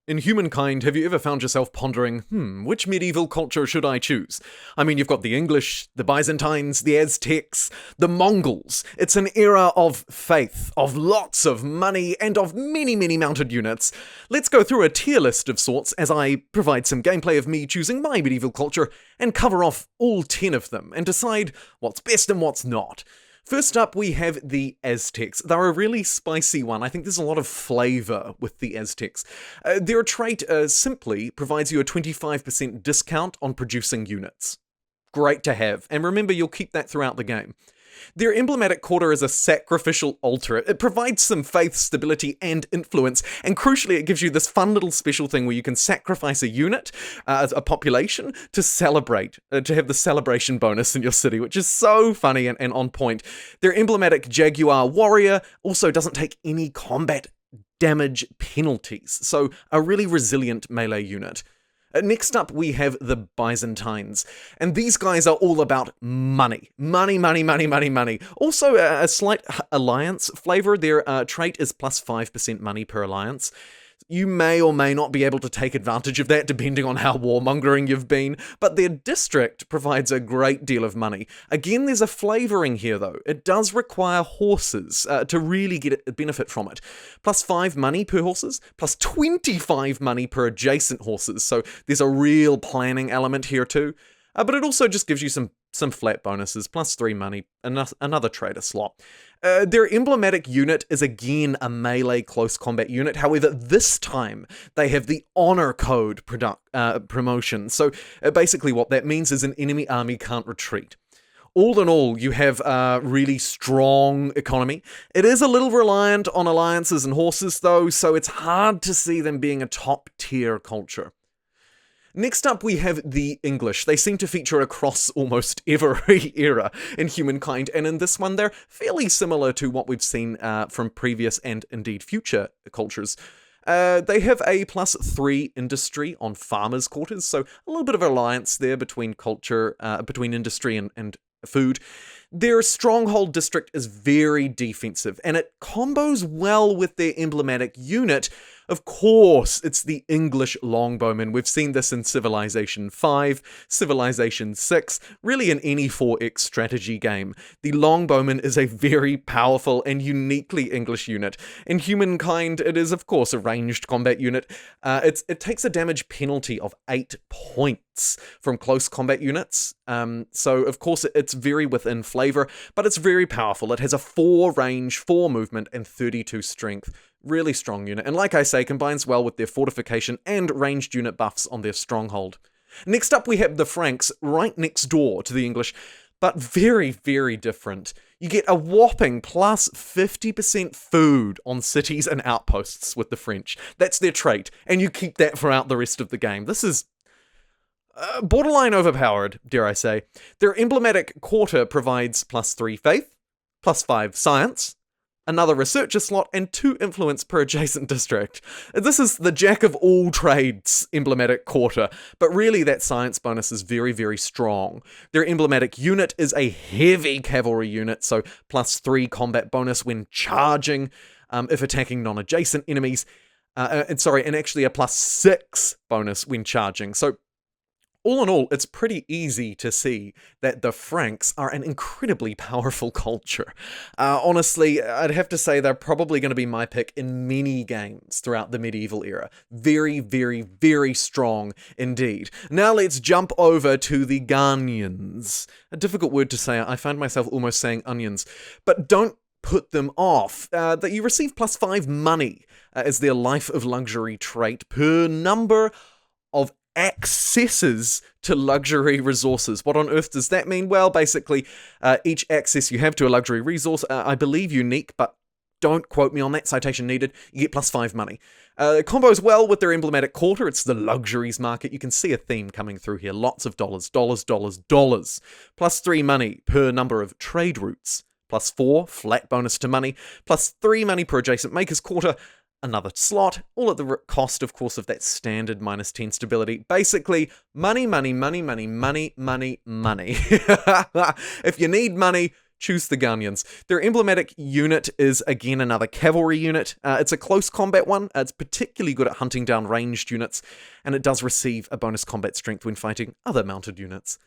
In Humankind, have you ever found yourself pondering, which medieval culture should I choose? I mean, you've got the English, the Byzantines, the Aztecs, the Mongols. It's an era of faith, of lots of money, and of many, many mounted units. Let's go through a tier list of sorts as I provide some gameplay of me choosing my medieval culture and cover off all 10 of them and decide what's best and what's not. First up, we have the Aztecs. They're a really spicy one. I think there's a lot of flavor with the Aztecs. Their trait simply provides you a 25% discount on producing units. Great to have. And remember, you'll keep that throughout the game. Their emblematic quarter is a sacrificial altar. It provides some faith, stability, and influence, and crucially, it gives you this fun little special thing where you can sacrifice a unit, a population, to celebrate, to have the celebration bonus in your city, which is so funny and on point. Their emblematic Jaguar warrior also doesn't take any combat damage penalties, so a really resilient melee unit. Next up, we have the Byzantines, and these guys are all about money. Money, money, money, money, money. Also, a slight alliance flavor. Their trait is plus 5% money per alliance. You may or may not be able to take advantage of that depending on how warmongering you've been, but their district provides a great deal of money. Again, there's a flavouring here though. It does require horses to really get a benefit from it. Plus 5 money per horses, plus 25 money per adjacent horses, so there's a real planning element here too. But it also just gives you some flat bonuses, plus 3 money, another trader slot. Their emblematic unit is again a melee close combat unit. However, this time they have the honor code promotion. So basically what that means is an enemy army can't retreat. All in all, you have a really strong economy. It is a little reliant on alliances and horses though, so it's hard to see them being a top tier culture. Next up, we have the English. They seem to feature across almost every era in Humankind, and in this one, they're fairly similar to what we've seen from previous and indeed future cultures. They have a plus 3 industry on farmers' quarters, so a little bit of alliance there between culture, between industry and food. Their stronghold district is very defensive, and it combos well with their emblematic unit. Of course, it's the English longbowmen. We've seen this in Civilization 5, Civilization 6, really in any 4X strategy game. The longbowman is a very powerful and uniquely English unit. In Humankind, it is of course a ranged combat unit. It takes a damage penalty of 8 points from close combat units. So of course it's very within flavor, but it's very powerful. It has a 4 range, 4 movement, and 32 strength. Really strong unit, and like I say, combines well with their fortification and ranged unit buffs on their stronghold. Next up, we have the Franks, right next door to the English, but very, very different. You get a whopping plus 50% food on cities and outposts with the French. That's their trait, and you keep that throughout the rest of the game. This is borderline overpowered, dare I say. Their emblematic quarter provides plus 3 faith, plus 5 science, another researcher slot, and 2 influence per adjacent district. This is the jack of all trades emblematic quarter, but really that science bonus is very, very strong. Their emblematic unit is a heavy cavalry unit, so plus 3 combat bonus when charging, if attacking non-adjacent enemies, and actually a plus 6 bonus when charging. So all in all, it's pretty easy to see that the Franks are an incredibly powerful culture. Honestly, I'd have to say they're probably going to be my pick in many games throughout the medieval era. Very, very, very strong indeed. Now let's jump over to the Ghanaians. A difficult word to say. I find myself almost saying onions. But don't put them off. That you receive plus 5 money as their life of luxury trait per number of accesses to luxury resources. What on earth does that mean? Well, basically, each access you have to a luxury resource, I believe unique, but don't quote me on that, citation needed, you get plus 5 money. It combos well with their emblematic quarter. It's the luxuries market. You can see a theme coming through here. Lots of dollars, dollars, dollars, dollars. Plus 3 money per number of trade routes. Plus 4, flat bonus to money. Plus 3 money per adjacent maker's quarter. Another slot, all at the cost, of course, of that standard minus 10 stability. Basically, money, money, money, money, money, money, money. If you need money, choose the Ghanaians. Their emblematic unit is, again, another cavalry unit. It's a close combat one. It's particularly good at hunting down ranged units, and it does receive a bonus combat strength when fighting other mounted units.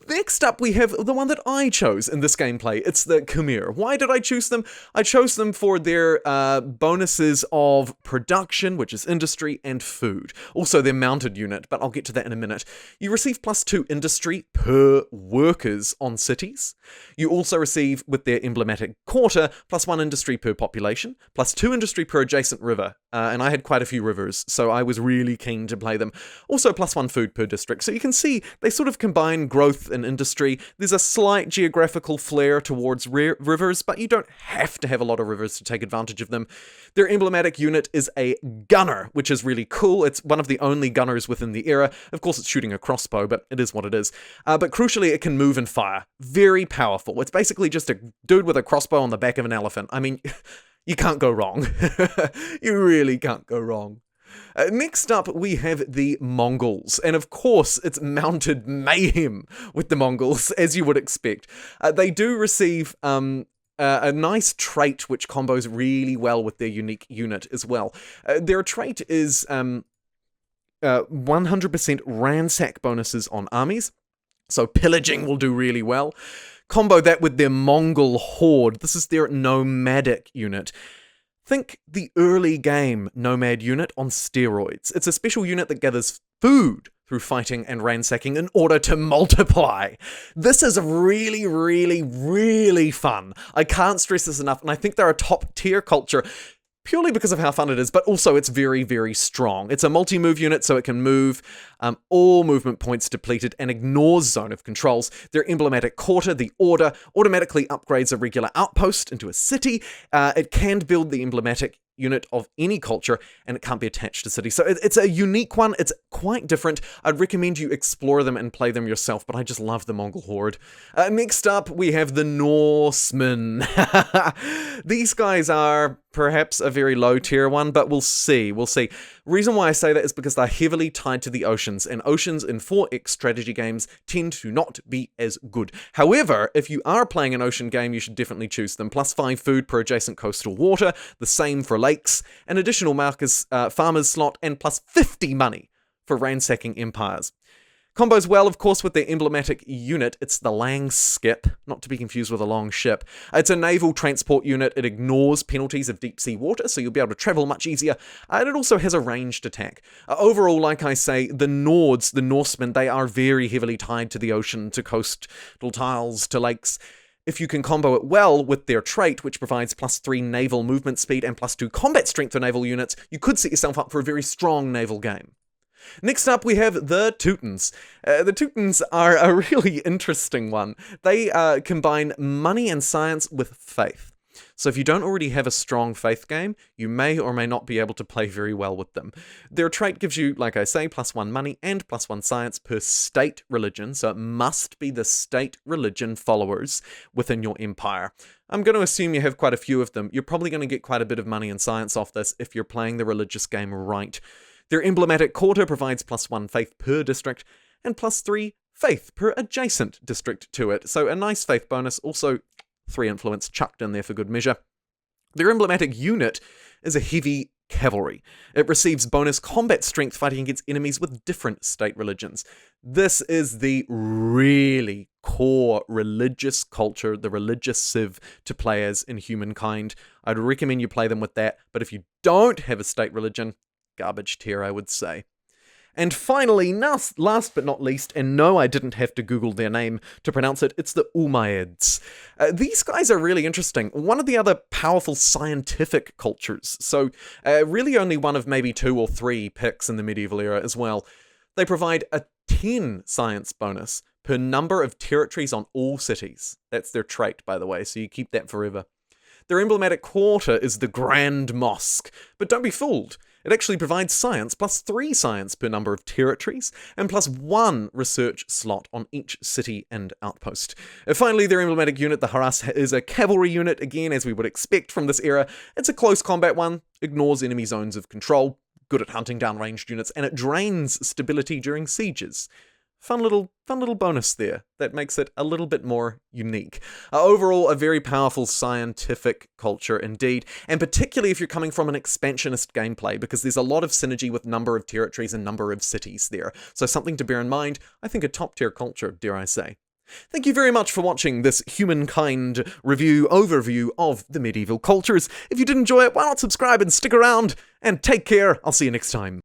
Next up, we have the one that I chose in this gameplay. It's the Khmer. Why did I choose them? I chose them for their bonuses of production, which is industry, and food. Also, their mounted unit, but I'll get to that in a minute. You receive +2 industry per workers on cities. You also receive, with their emblematic quarter, +1 industry per population, +2 industry per adjacent river. And I had quite a few rivers, so I was really keen to play them. Also, +1 food per district. So you can see they sort of combine growth and industry. There's a slight geographical flair towards rivers, but you don't have to have a lot of rivers to take advantage of them. Their emblematic unit is a gunner, which is really cool. It's one of the only gunners within the era. Of course, it's shooting a crossbow, but it is what it is. But crucially, it can move and fire. Very powerful. It's basically just a dude with a crossbow on the back of an elephant. I mean, you can't go wrong. You really can't go wrong. Next up, we have the Mongols, and of course, it's mounted mayhem with the Mongols, as you would expect. They do receive a nice trait which combos really well with their unique unit as well. Their trait is 100% ransack bonuses on armies, so pillaging will do really well. Combo that with their Mongol horde. This is their nomadic unit. Think the early game nomad unit on steroids. It's a special unit that gathers food through fighting and ransacking in order to multiply. This is really, really, really fun. I can't stress this enough, and I think they're a top tier culture purely because of how fun it is, but also it's very, very strong. It's a multi-move unit, so it can move, all movement points depleted, and ignores zone of controls. Their emblematic quarter, the Order, automatically upgrades a regular outpost into a city. It can build the emblematic unit of any culture, and it can't be attached to city. So it's a unique one. It's quite different. I'd recommend you explore them and play them yourself, but I just love the Mongol horde. Next up, we have the Norsemen. These guys are perhaps a very low tier one, but we'll see. Reason why I say that is because they're heavily tied to the oceans, and oceans in 4X strategy games tend to not be as good. However, if you are playing an ocean game, you should definitely choose them. +5 food per adjacent coastal water, the same for lakes, an additional markers, farmer's slot, and +50 money for ransacking empires. Combos well, of course, with their emblematic unit. It's the Lang Skip, not to be confused with a long ship. It's a naval transport unit. It ignores penalties of deep sea water, so you'll be able to travel much easier. And it also has a ranged attack. Overall, like I say, the Nords, the Norsemen, they are very heavily tied to the ocean, to coastal tiles, to lakes. If you can combo it well with their trait, which provides +3 naval movement speed and +2 combat strength for naval units, you could set yourself up for a very strong naval game. Next up, we have the Teutons. The Teutons are a really interesting one. They combine money and science with faith. So if you don't already have a strong faith game, you may or may not be able to play very well with them. Their trait gives you, like I say, +1 money and +1 science per state religion, so it must be the state religion followers within your empire. I'm going to assume you have quite a few of them. You're probably going to get quite a bit of money and science off this if you're playing the religious game right. Their emblematic quarter provides +1 faith per district and +3 faith per adjacent district to it. So a nice faith bonus, also 3 influence chucked in there for good measure. Their emblematic unit is a heavy cavalry. It receives bonus combat strength fighting against enemies with different state religions. This is the really core religious culture, the religious civ to play as in Humankind. I'd recommend you play them with that, but if you don't have a state religion, garbage tier, I would say. And finally, last but not least, and no, I didn't have to Google their name to pronounce it, it's the Umayyads. These guys are really interesting. One of the other powerful scientific cultures, so really only one of maybe 2 or 3 picks in the medieval era as well. They provide a 10 science bonus per number of territories on all cities. That's their trait, by the way, so you keep that forever. Their emblematic quarter is the Grand Mosque, but don't be fooled. It actually provides science, +3 science per number of territories, and +1 research slot on each city and outpost. Finally, their emblematic unit, the hahah, is a cavalry unit, again, as we would expect from this era. It's a close combat one, ignores enemy zones of control, good at hunting down ranged units, and it drains stability during sieges. fun little bonus there that makes it a little bit more unique. Overall, a very powerful scientific culture indeed, and particularly if you're coming from an expansionist gameplay, because there's a lot of synergy with number of territories and number of cities there. So something to bear in mind. I think a top-tier culture, dare I say. Thank you very much for watching this Humankind overview of the medieval cultures. If you did enjoy it, why not subscribe and stick around? And take care. I'll see you next time.